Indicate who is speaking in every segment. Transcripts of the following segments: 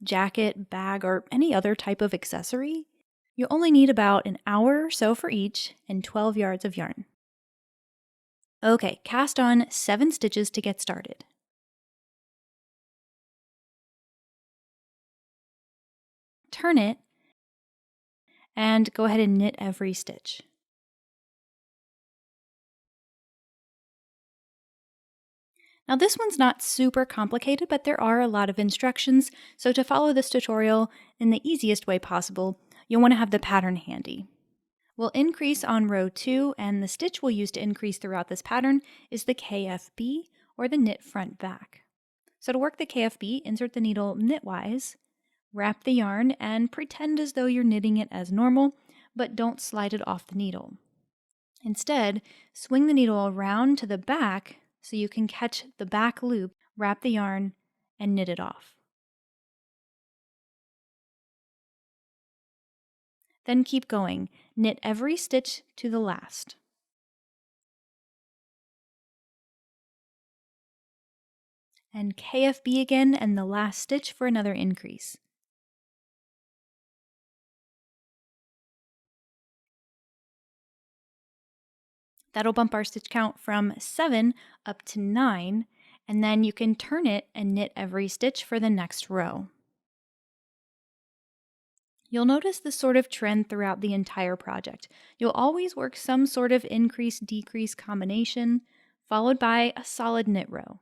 Speaker 1: jacket, bag, or any other type of accessory, you only need about an hour or so for each and 12 yards of yarn. Okay, cast on 7 stitches to get started. Turn it and go ahead and knit every stitch. Now this one's not super complicated, but there are a lot of instructions, so to follow this tutorial in the easiest way possible, you'll want to have the pattern handy. We'll increase on row 2, and the stitch we'll use to increase throughout this pattern is the KFB, or the knit front back. So to work the KFB, insert the needle knitwise, wrap the yarn, and pretend as though you're knitting it as normal, but don't slide it off the needle. Instead, swing the needle around to the back so you can catch the back loop, wrap the yarn, and knit it off. Then keep going. Knit every stitch to the last. And KFB again and the last stitch for another increase. That'll bump our stitch count from 7 up to 9, and then you can turn it and knit every stitch for the next row. You'll notice this sort of trend throughout the entire project. You'll always work some sort of increase-decrease combination, followed by a solid knit row.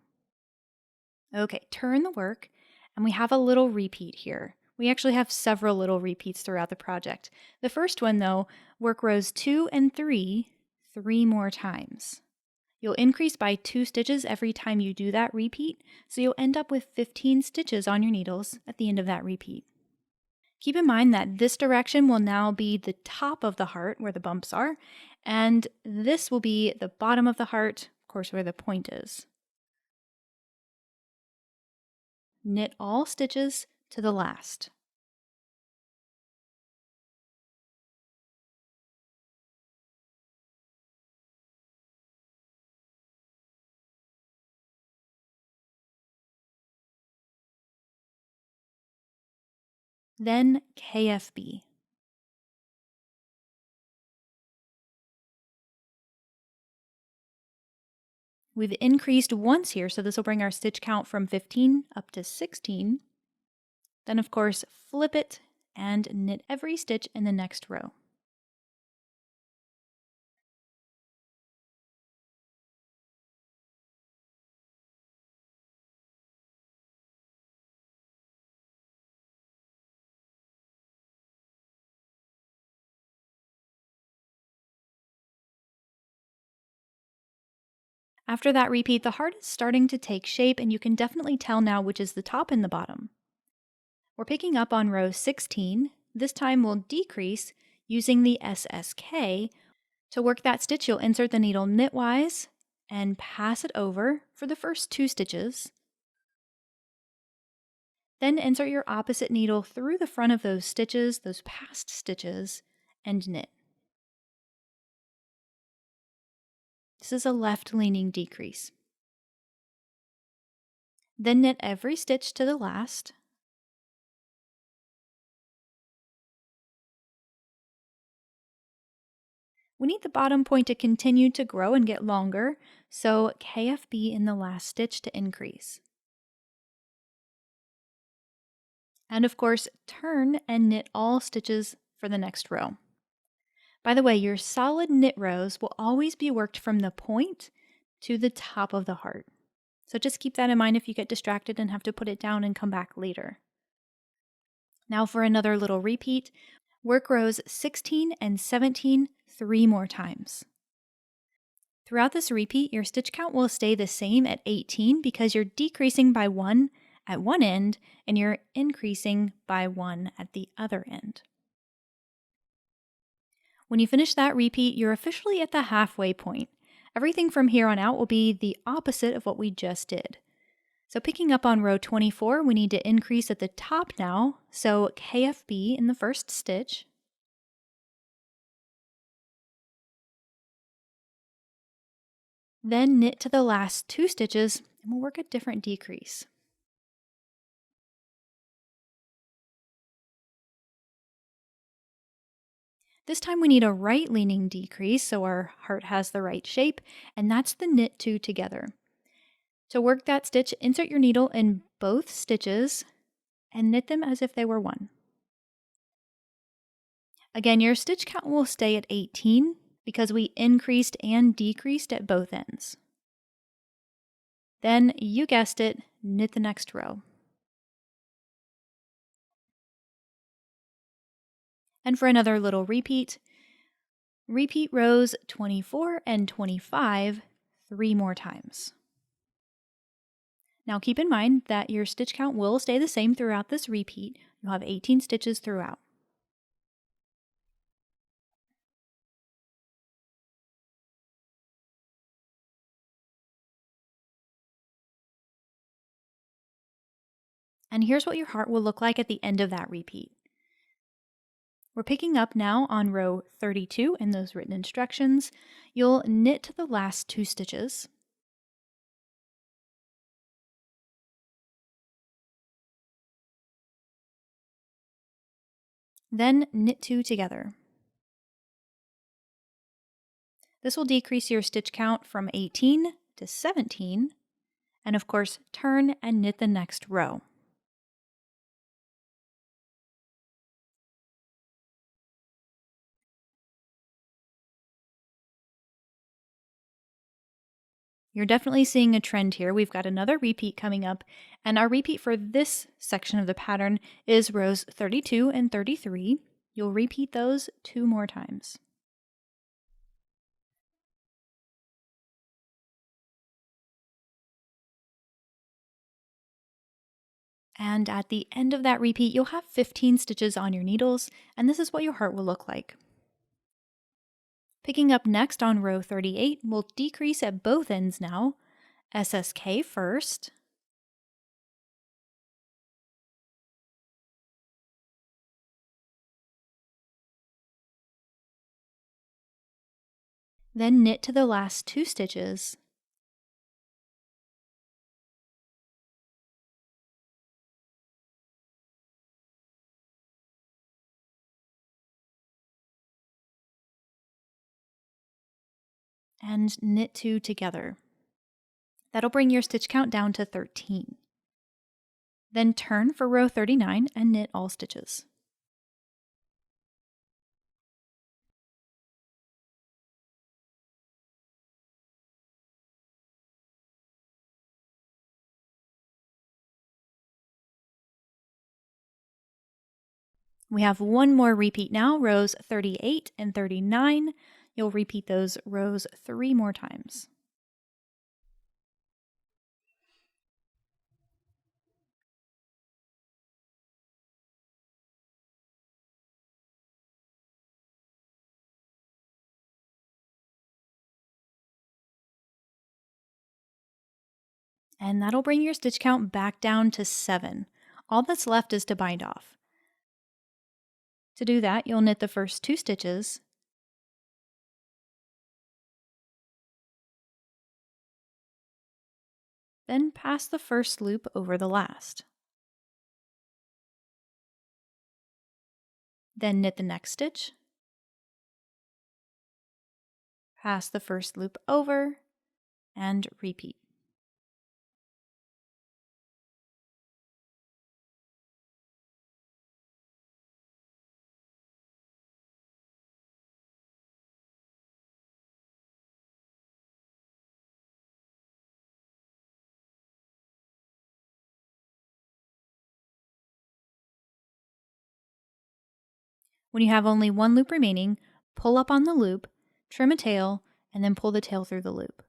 Speaker 1: Okay, turn the work, and we have a little repeat here. We actually have several little repeats throughout the project. The first one, though, work rows 2 and 3 more times. You'll increase by 2 stitches every time you do that repeat, so you'll end up with 15 stitches on your needles at the end of that repeat. Keep in mind that this direction will now be the top of the heart where the bumps are, and this will be the bottom of the heart, of course, where the point is. Knit all stitches to the last. Then KFB. We've increased once here, so this will bring our stitch count from 15 up to 16. Then, of course, flip it and knit every stitch in the next row. After that repeat, the heart is starting to take shape, and you can definitely tell now which is the top and the bottom. We're picking up on row 16. This time we'll decrease using the SSK. To work that stitch, you'll insert the needle knitwise and pass it over for the first 2 stitches. Then insert your opposite needle through the front of those stitches, those past stitches, and knit. This is a left-leaning decrease. Then knit every stitch to the last. We need the bottom point to continue to grow and get longer, so KFB in the last stitch to increase. And of course, turn and knit all stitches for the next row. By the way, your solid knit rows will always be worked from the point to the top of the heart. So just keep that in mind if you get distracted and have to put it down and come back later. Now for another little repeat, work rows 16 and 17 3 more times. Throughout this repeat, your stitch count will stay the same at 18 because you're decreasing by 1 at one end and you're increasing by 1 at the other end. When you finish that repeat, you're officially at the halfway point. Everything from here on out will be the opposite of what we just did. So picking up on row 24, we need to increase at the top now, so KFB in the first stitch. Then knit to the last 2 stitches, and we'll work a different decrease. This time we need a right leaning decrease so our heart has the right shape, and that's the knit two together. To work that stitch, insert your needle in both stitches and knit them as if they were one. Again, your stitch count will stay at 18 because we increased and decreased at both ends. Then, you guessed it, knit the next row. And for another little repeat, repeat rows 24 and 25 3 more times. Now keep in mind that your stitch count will stay the same throughout this repeat. You'll have 18 stitches throughout. And here's what your heart will look like at the end of that repeat. We're picking up now on row 32 in those written instructions. You'll knit to the last 2 stitches. Then knit 2 together. This will decrease your stitch count from 18 to 17, and of course, turn and knit the next row. You're definitely seeing a trend here. We've got another repeat coming up, and our repeat for this section of the pattern is rows 32 and 33. You'll repeat those 2 more times. And at the end of that repeat, you'll have 15 stitches on your needles, and this is what your heart will look like. Picking up next on row 38, we'll decrease at both ends now. SSK first. Then knit to the last 2 stitches. And knit 2 together. That'll bring your stitch count down to 13. Then turn for row 39 and knit all stitches. We have one more repeat now, rows 38 and 39. You'll repeat those rows 3 more times. And that'll bring your stitch count back down to 7. All that's left is to bind off. To do that, you'll knit the first 2 stitches, then pass the first loop over the last. Then knit the next stitch, pass the first loop over, and repeat. When you have only one loop remaining, pull up on the loop, trim a tail, and then pull the tail through the loop.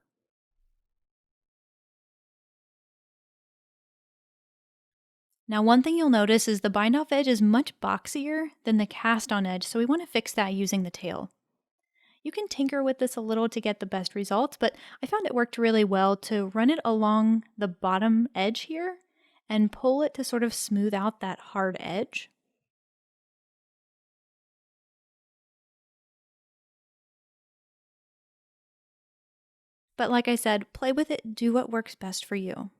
Speaker 1: Now, one thing you'll notice is the bind off edge is much boxier than the cast on edge, so we want to fix that using the tail. You can tinker with this a little to get the best results, but I found it worked really well to run it along the bottom edge here and pull it to sort of smooth out that hard edge. But like I said, play with it, do what works best for you.